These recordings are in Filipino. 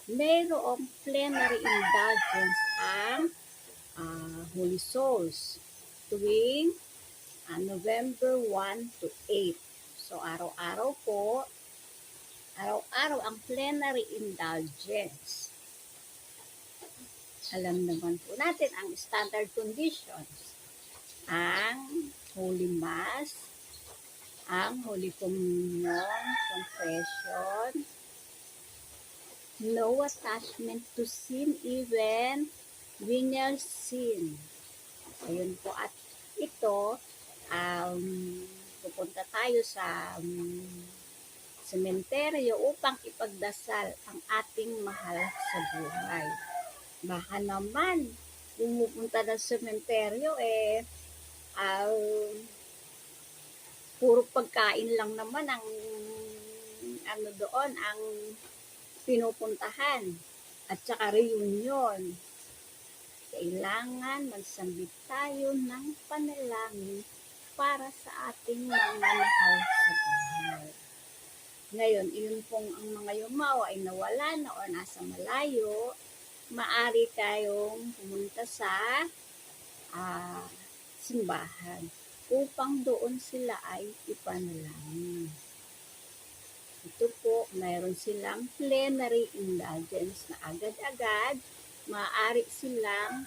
mayroong plenary indulgence ang Holy Souls tuwing November 1 to 8. So, araw-araw ang plenary indulgence. Alam naman po natin ang standard conditions. Ang Holy Mass, ang Holy Communion, Confession, no attachment to sin, even venial sin. Ayun po, at ito, pupunta tayo sa sementeryo upang ipagdasal ang ating mahal sa buhay. Baka naman, pumupunta ng sementeryo, puro pagkain lang naman ang doon, ang pinupuntahan. At saka reunion. Kailangan magsambit tayo ng panalangin para sa ating mga mahal sa buhay. Ngayon, iyon pong ang mga yumawa ay nawala na o nasa malayo, maaari tayong pumunta sa simbahan upang doon sila ay ipanalangin. Ito po, mayroon silang plenary indulgence na agad-agad maaari silang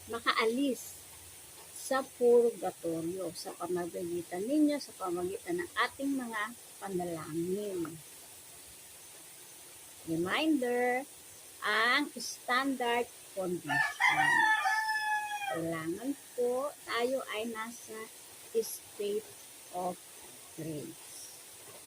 makaalis sa purgatorio sa pamamagitan ninyo, sa pamamagitan ng ating mga panalangin. Reminder, ang standard conditions. Kailangan po tayo ay nasa state of grace.